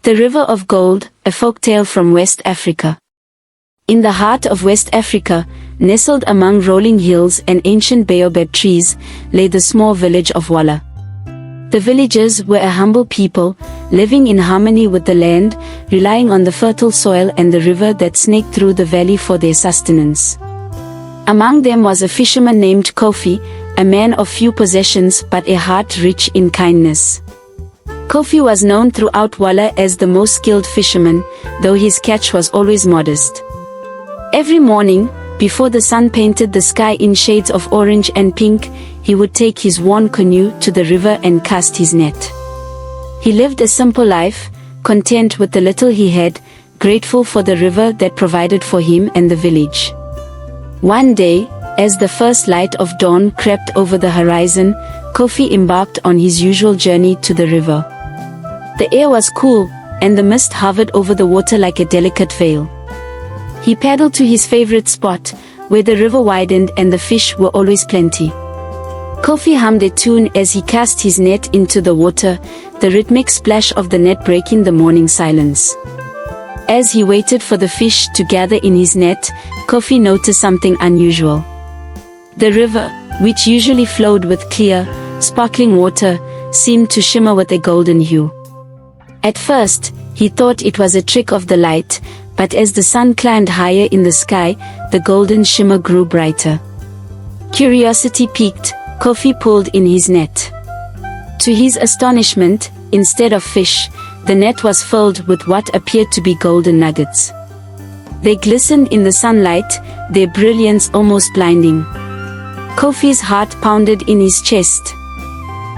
The River of Gold, a folktale from West Africa. In the heart of West Africa, nestled among rolling hills and ancient baobab trees, lay the small village of Walla. The villagers were a humble people, living in harmony with the land, relying on the fertile soil and the river that snaked through the valley for their sustenance. Among them was a fisherman named Kofi, a man of few possessions but a heart rich in kindness. Kofi was known throughout Walla as the most skilled fisherman, though his catch was always modest. Every morning, before the sun painted the sky in shades of orange and pink, he would take his worn canoe to the river and cast his net. He lived a simple life, content with the little he had, grateful for the river that provided for him and the village. One day, as the first light of dawn crept over the horizon, Kofi embarked on his usual journey to the river. The air was cool, and the mist hovered over the water like a delicate veil. He paddled to his favorite spot, where the river widened and the fish were always plenty. Kofi hummed a tune as he cast his net into the water, the rhythmic splash of the net breaking the morning silence. As he waited for the fish to gather in his net, Kofi noticed something unusual. The river, which usually flowed with clear, sparkling water, seemed to shimmer with a golden hue. At first, he thought it was a trick of the light, but as the sun climbed higher in the sky, the golden shimmer grew brighter. Curiosity piqued, Kofi pulled in his net. To his astonishment, instead of fish, the net was filled with what appeared to be golden nuggets. They glistened in the sunlight, their brilliance almost blinding. Kofi's heart pounded in his chest.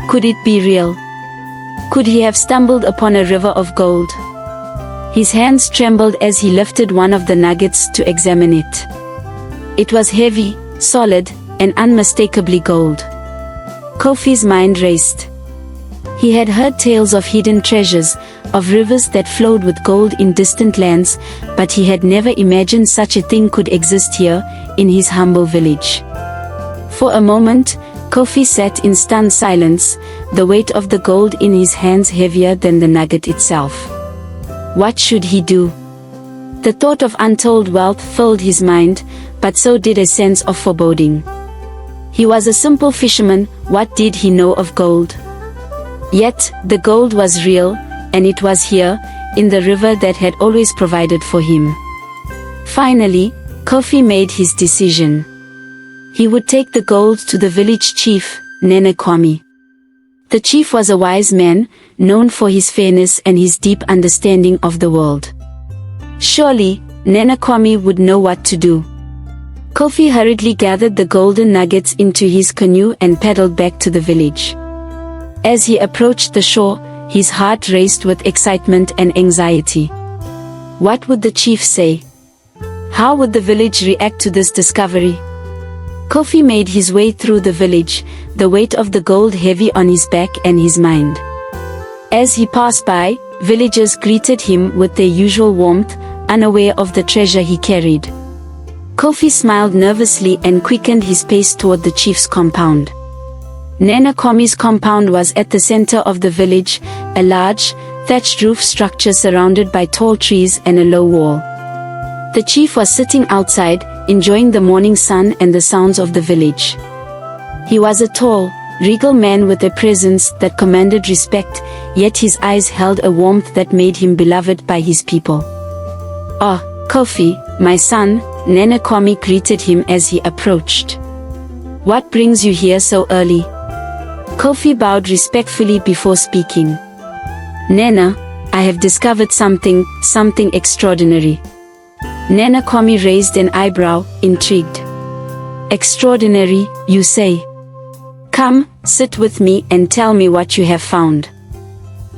Could it be real? Could he have stumbled upon a river of gold? His hands trembled as he lifted one of the nuggets to examine it. It was heavy, solid, and unmistakably gold. Kofi's mind raced. He had heard tales of hidden treasures, of rivers that flowed with gold in distant lands, but he had never imagined such a thing could exist here, in his humble village. For a moment, Kofi sat in stunned silence, the weight of the gold in his hands heavier than the nugget itself. What should he do? The thought of untold wealth filled his mind, but so did a sense of foreboding. He was a simple fisherman, what did he know of gold? Yet, the gold was real, and it was here, in the river that had always provided for him. Finally, Kofi made his decision. He would take the gold to the village chief, Kwame. The chief was a wise man, known for his fairness and his deep understanding of the world. Surely, Kwame would know what to do. Kofi hurriedly gathered the golden nuggets into his canoe and paddled back to the village. As he approached the shore, his heart raced with excitement and anxiety. What would the chief say? How would the village react to this discovery? Kofi made his way through the village, the weight of the gold heavy on his back and his mind. As he passed by, villagers greeted him with their usual warmth, unaware of the treasure he carried. Kofi smiled nervously and quickened his pace toward the chief's compound. Kwame's compound was at the center of the village, a large, thatched roof structure surrounded by tall trees and a low wall. The chief was sitting outside, enjoying the morning sun and the sounds of the village. He was a tall, regal man with a presence that commanded respect, yet his eyes held a warmth that made him beloved by his people. "Oh, Kofi, my son," Kwame greeted him as he approached. "What brings you here so early?" Kofi bowed respectfully before speaking. "Nana, I have discovered something extraordinary." Kwame raised an eyebrow, intrigued. "Extraordinary, you say? Come, sit with me and tell me what you have found."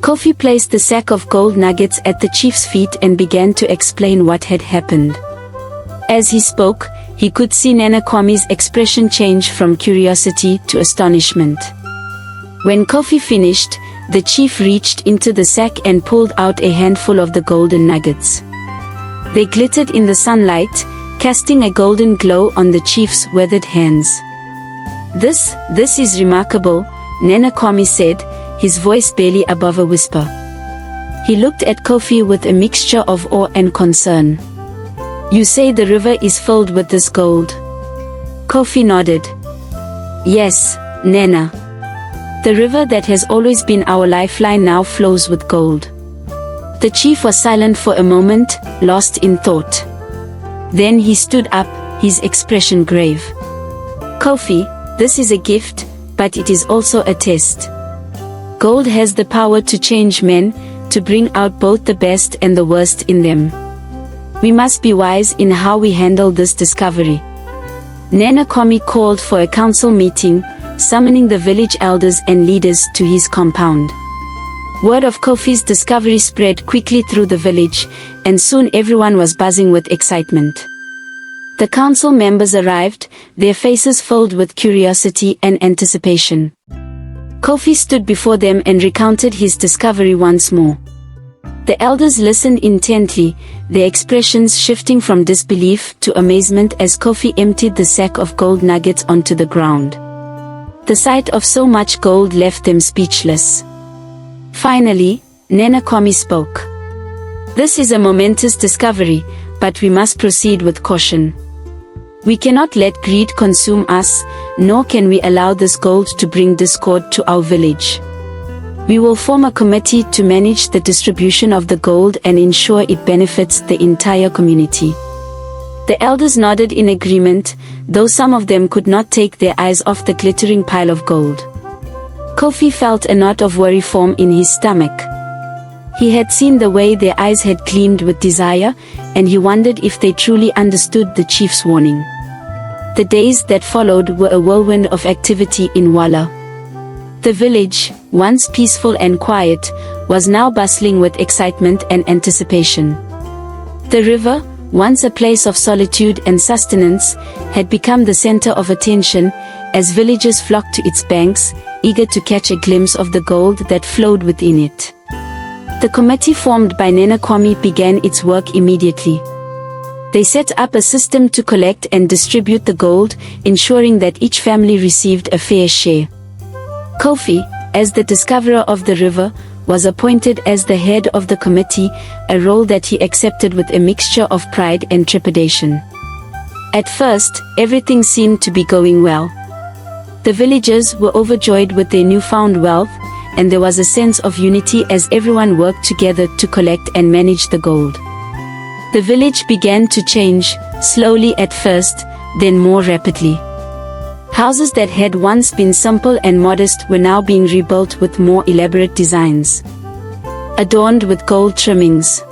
Kofi placed the sack of gold nuggets at the chief's feet and began to explain what had happened. As he spoke, he could see Kwame's expression change from curiosity to astonishment. When Kofi finished, the chief reached into the sack and pulled out a handful of the golden nuggets. They glittered in the sunlight, casting a golden glow on the chief's weathered hands. This is remarkable," Kwame said, his voice barely above a whisper. He looked at Kofi with a mixture of awe and concern. "You say the river is filled with this gold?" Kofi nodded. "Yes, Nena. The river that has always been our lifeline now flows with gold." The chief was silent for a moment, lost in thought. Then he stood up, his expression grave. "Kofi, this is a gift, but it is also a test. Gold has the power to change men, to bring out both the best and the worst in them. We must be wise in how we handle this discovery." Nana Kwame called for a council meeting, summoning the village elders and leaders to his compound. Word of Kofi's discovery spread quickly through the village, and soon everyone was buzzing with excitement. The council members arrived, their faces filled with curiosity and anticipation. Kofi stood before them and recounted his discovery once more. The elders listened intently, their expressions shifting from disbelief to amazement as Kofi emptied the sack of gold nuggets onto the ground. The sight of so much gold left them speechless. Finally, Nana Kwame spoke. "This is a momentous discovery, but we must proceed with caution. We cannot let greed consume us, nor can we allow this gold to bring discord to our village. We will form a committee to manage the distribution of the gold and ensure it benefits the entire community." The elders nodded in agreement, though some of them could not take their eyes off the glittering pile of gold. Kofi felt a knot of worry form in his stomach. He had seen the way their eyes had gleamed with desire, and he wondered if they truly understood the chief's warning. The days that followed were a whirlwind of activity in Wala. The village, once peaceful and quiet, was now bustling with excitement and anticipation. The river, once a place of solitude and sustenance, had become the center of attention, as villagers flocked to its banks, eager to catch a glimpse of the gold that flowed within it. The committee formed by Nana Kwame began its work immediately. They set up a system to collect and distribute the gold, ensuring that each family received a fair share. Kofi, as the discoverer of the river, was appointed as the head of the committee, a role that he accepted with a mixture of pride and trepidation. At first, everything seemed to be going well. The villagers were overjoyed with their newfound wealth, and there was a sense of unity as everyone worked together to collect and manage the gold. The village began to change, slowly at first, then more rapidly. Houses that had once been simple and modest were now being rebuilt with more elaborate designs, adorned with gold trimmings.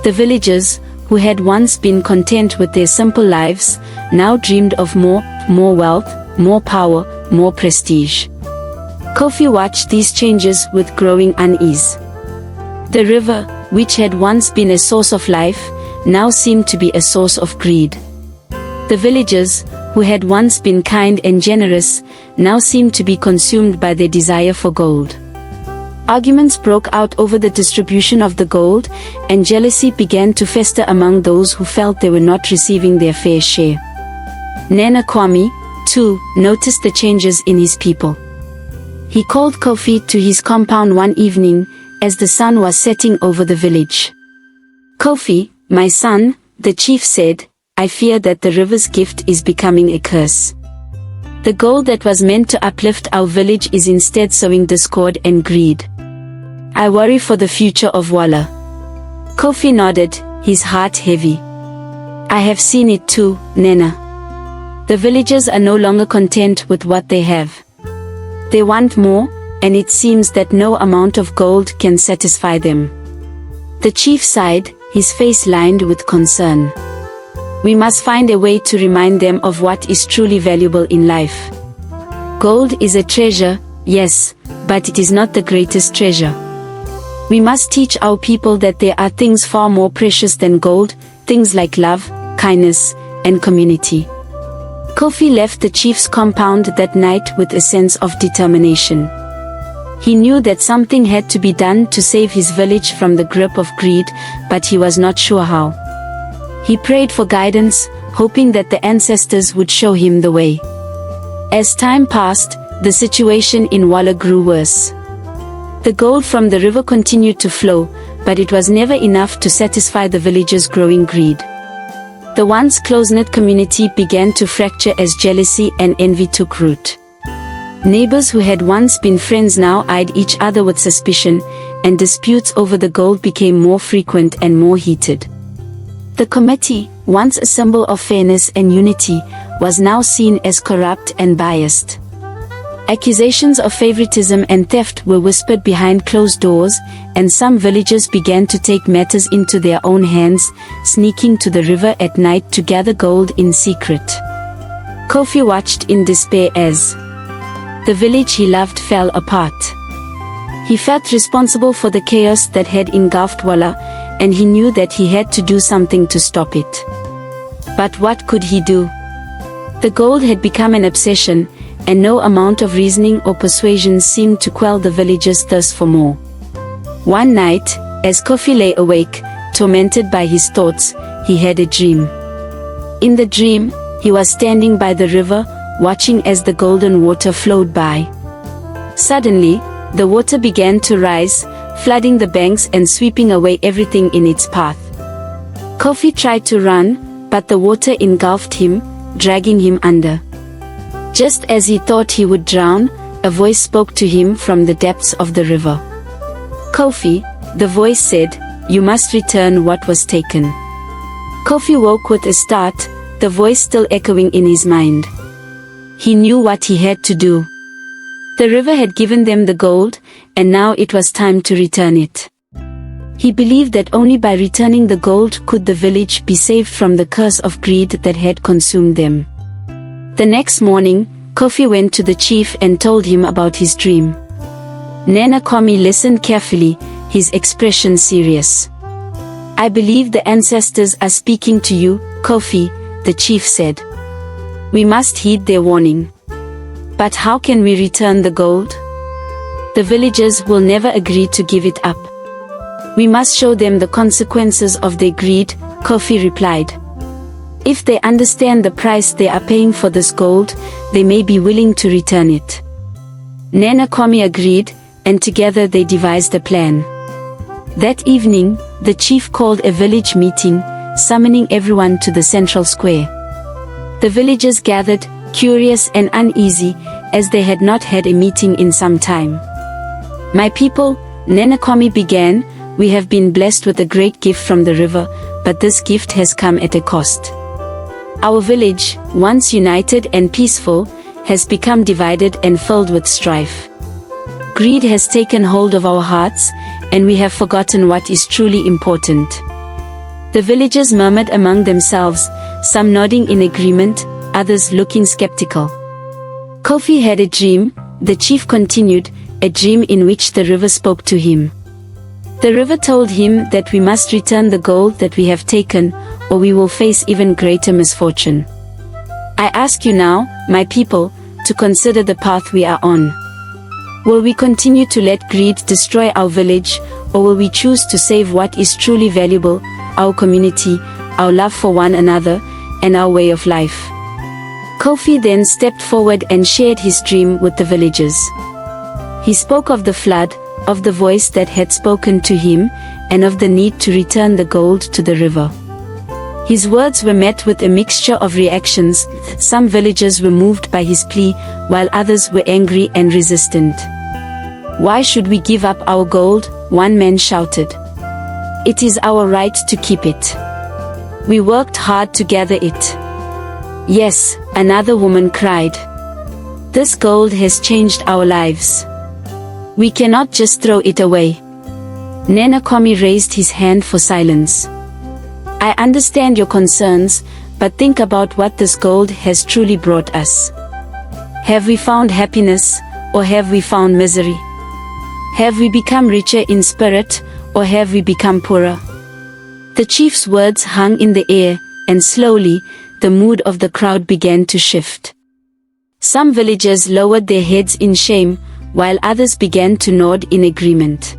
The villagers, who had once been content with their simple lives, now dreamed of more wealth, more power, more prestige. Kofi watched these changes with growing unease. The river, which had once been a source of life, now seemed to be a source of greed. The villagers, who had once been kind and generous, now seemed to be consumed by their desire for gold. Arguments broke out over the distribution of the gold, and jealousy began to fester among those who felt they were not receiving their fair share. Nana Kwame, too, noticed the changes in his people. He called Kofi to his compound one evening, as the sun was setting over the village. "Kofi, my son," the chief said, "I fear that the river's gift is becoming a curse. The gold that was meant to uplift our village is instead sowing discord and greed. I worry for the future of Wala." Kofi nodded, his heart heavy. "I have seen it too, Nena. The villagers are no longer content with what they have. They want more, and it seems that no amount of gold can satisfy them." The chief sighed, his face lined with concern. "We must find a way to remind them of what is truly valuable in life. Gold is a treasure, yes, but it is not the greatest treasure. We must teach our people that there are things far more precious than gold, things like love, kindness, and community." Kofi left the chief's compound that night with a sense of determination. He knew that something had to be done to save his village from the grip of greed, but he was not sure how. He prayed for guidance, hoping that the ancestors would show him the way. As time passed, the situation in Wala grew worse. The gold from the river continued to flow, but it was never enough to satisfy the villagers' growing greed. The once close-knit community began to fracture as jealousy and envy took root. Neighbors who had once been friends now eyed each other with suspicion, and disputes over the gold became more frequent and more heated. The committee, once a symbol of fairness and unity, was now seen as corrupt and biased. Accusations of favoritism and theft were whispered behind closed doors, and some villagers began to take matters into their own hands, sneaking to the river at night to gather gold in secret. Kofi watched in despair as the village he loved fell apart. He felt responsible for the chaos that had engulfed Walla, and he knew that he had to do something to stop it. But what could he do? The gold had become an obsession, and no amount of reasoning or persuasion seemed to quell the villagers' thirst for more. One night, as Kofi lay awake, tormented by his thoughts, he had a dream. In the dream, he was standing by the river, watching as the golden water flowed by. Suddenly, the water began to rise, flooding the banks and sweeping away everything in its path. Kofi tried to run, but the water engulfed him, dragging him under. Just as he thought he would drown, a voice spoke to him from the depths of the river. "Kofi," the voice said, "you must return what was taken." Kofi woke with a start, the voice still echoing in his mind. He knew what he had to do. The river had given them the gold, and now it was time to return it. He believed that only by returning the gold could the village be saved from the curse of greed that had consumed them. The next morning, Kofi went to the chief and told him about his dream. Nana Kwame listened carefully, his expression serious. "I believe the ancestors are speaking to you, Kofi," the chief said. "We must heed their warning. But how can we return the gold? The villagers will never agree to give it up. We must show them the consequences of their greed," Kofi replied. "If they understand the price they are paying for this gold, they may be willing to return it." Nana Kwame agreed, and together they devised a plan. That evening, the chief called a village meeting, summoning everyone to the central square. The villagers gathered, curious and uneasy, as they had not had a meeting in some time. "My people," Nana Kwame began, "we have been blessed with a great gift from the river, but this gift has come at a cost. Our village, once united and peaceful, has become divided and filled with strife. Greed has taken hold of our hearts, and we have forgotten what is truly important." The villagers murmured among themselves, some nodding in agreement, others looking skeptical. Kofi had a dream, the chief continued, a dream in which the river spoke to him. The river told him that we must return the gold that we have taken, or we will face even greater misfortune. "I ask you now, my people, to consider the path we are on. Will we continue to let greed destroy our village, or will we choose to save what is truly valuable, our community, our love for one another, and our way of life?" Kofi then stepped forward and shared his dream with the villagers. He spoke of the flood, of the voice that had spoken to him, and of the need to return the gold to the river. His words were met with a mixture of reactions. Some villagers were moved by his plea, while others were angry and resistant. "Why should we give up our gold?" one man shouted. "It is our right to keep it. We worked hard to gather it." "Yes," another woman cried. "This gold has changed our lives. We cannot just throw it away." Nana Kwame raised his hand for silence. "I understand your concerns, but think about what this gold has truly brought us. Have we found happiness, or have we found misery? Have we become richer in spirit, or have we become poorer?" The chief's words hung in the air, and slowly, the mood of the crowd began to shift. Some villagers lowered their heads in shame, while others began to nod in agreement.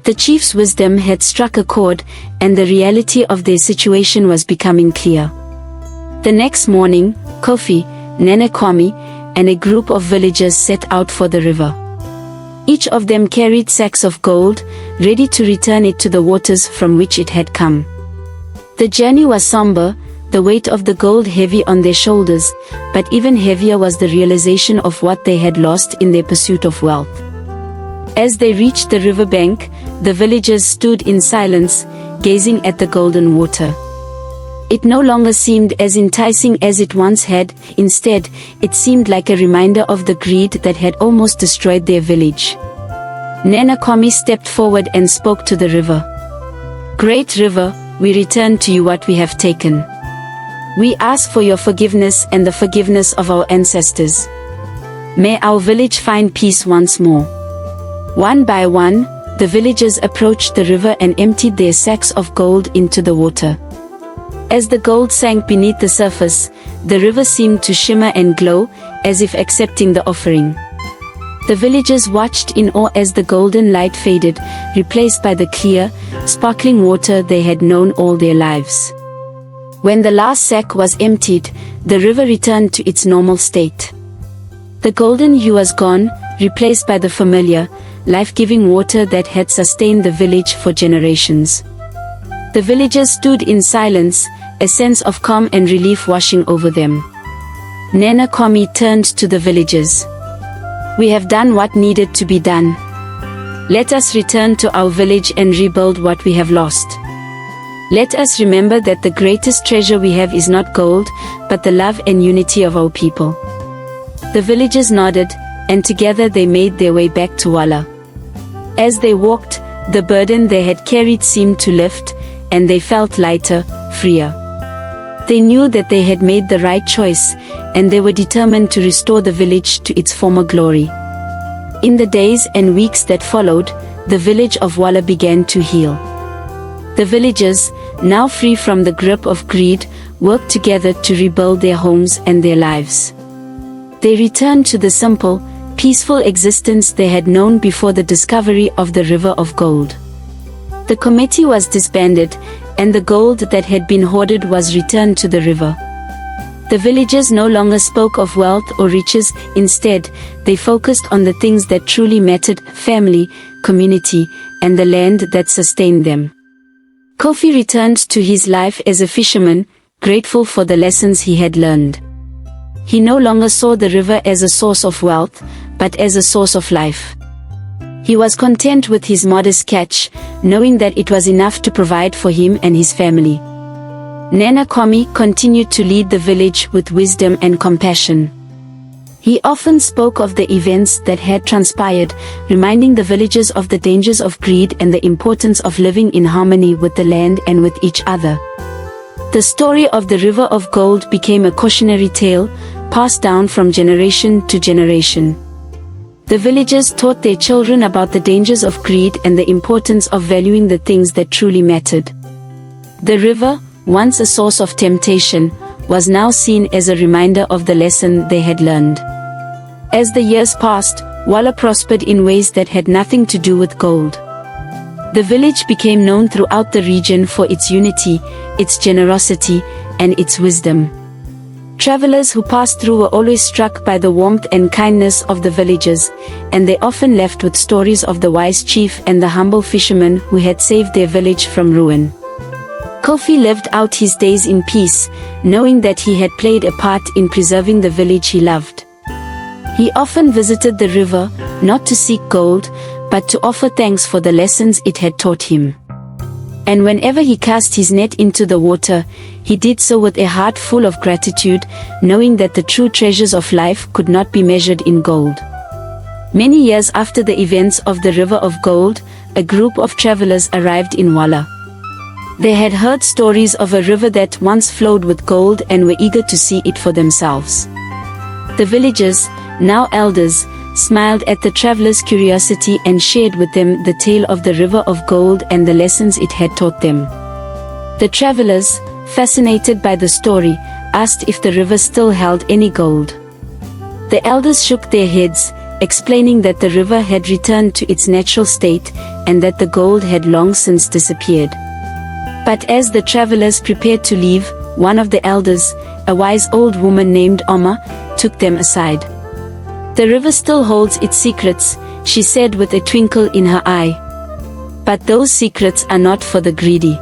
The chief's wisdom had struck a chord, and the reality of their situation was becoming clear. The next morning, Kofi, Nana Kwame, and a group of villagers set out for the river. Each of them carried sacks of gold, ready to return it to the waters from which it had come. The journey was somber, the weight of the gold heavy on their shoulders, but even heavier was the realization of what they had lost in their pursuit of wealth. As they reached the riverbank, the villagers stood in silence, gazing at the golden water. It no longer seemed as enticing as it once had. Instead, it seemed like a reminder of the greed that had almost destroyed their village. Nana Kwame stepped forward and spoke to the river. "Great river, we return to you what we have taken. We ask for your forgiveness and the forgiveness of our ancestors. May our village find peace once more." One by one, the villagers approached the river and emptied their sacks of gold into the water. As the gold sank beneath the surface, the river seemed to shimmer and glow, as if accepting the offering. The villagers watched in awe as the golden light faded, replaced by the clear, sparkling water they had known all their lives. When the last sack was emptied, the river returned to its normal state. The golden hue was gone, replaced by the familiar, life-giving water that had sustained the village for generations. The villagers stood in silence, a sense of calm and relief washing over them. Nana Kwame turned to the villagers. "We have done what needed to be done. Let us return to our village and rebuild what we have lost. Let us remember that the greatest treasure we have is not gold, but the love and unity of our people." The villagers nodded, and together they made their way back to Wala. As they walked, the burden they had carried seemed to lift, and they felt lighter, freer. They knew that they had made the right choice, and they were determined to restore the village to its former glory. In the days and weeks that followed, the village of Wala began to heal. The villagers, now free from the grip of greed, worked together to rebuild their homes and their lives. They returned to the simple, peaceful existence they had known before the discovery of the River of Gold. The committee was disbanded, and the gold that had been hoarded was returned to the river. The villagers no longer spoke of wealth or riches. Instead, they focused on the things that truly mattered: family, community, and the land that sustained them. Kofi returned to his life as a fisherman, grateful for the lessons he had learned. He no longer saw the river as a source of wealth, but as a source of life. He was content with his modest catch, knowing that it was enough to provide for him and his family. Nana Kwame continued to lead the village with wisdom and compassion. He often spoke of the events that had transpired, reminding the villagers of the dangers of greed and the importance of living in harmony with the land and with each other. The story of the River of Gold became a cautionary tale, passed down from generation to generation. The villagers taught their children about the dangers of greed and the importance of valuing the things that truly mattered. The river, once a source of temptation, was now seen as a reminder of the lesson they had learned. As the years passed, Wala prospered in ways that had nothing to do with gold. The village became known throughout the region for its unity, its generosity, and its wisdom. Travelers who passed through were always struck by the warmth and kindness of the villagers, and they often left with stories of the wise chief and the humble fisherman who had saved their village from ruin. Kofi lived out his days in peace, knowing that he had played a part in preserving the village he loved. He often visited the river, not to seek gold, but to offer thanks for the lessons it had taught him. And whenever he cast his net into the water, he did so with a heart full of gratitude, knowing that the true treasures of life could not be measured in gold. Many years after the events of the River of Gold, a group of travelers arrived in Wala. They had heard stories of a river that once flowed with gold and were eager to see it for themselves. The villagers, now elders, smiled at the travelers' curiosity and shared with them the tale of the River of Gold and the lessons it had taught them. The travelers, fascinated by the story, asked if the river still held any gold. The elders shook their heads, explaining that the river had returned to its natural state, and that the gold had long since disappeared. But as the travelers prepared to leave, one of the elders, a wise old woman named Oma, took them aside. "The river still holds its secrets," she said with a twinkle in her eye. But those secrets are not for the greedy.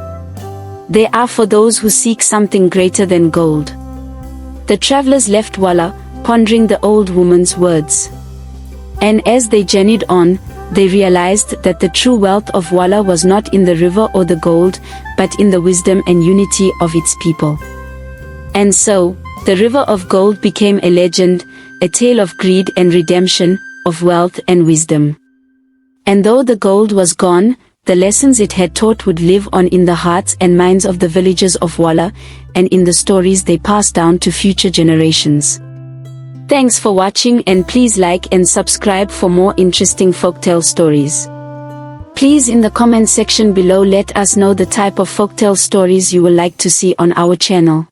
They are for those who seek something greater than gold. The travelers left Walla, pondering the old woman's words. And as they journeyed on, they realized that the true wealth of Walla was not in the river or the gold, but in the wisdom and unity of its people. And so, the river of gold became a legend, a tale of greed and redemption, of wealth and wisdom. And though the gold was gone, the lessons it had taught would live on in the hearts and minds of the villagers of Walla, and in the stories they passed down to future generations. Thanks for watching, and please like and subscribe for more interesting folktale stories. Please in the comment section below let us know the type of folktale stories you would like to see on our channel.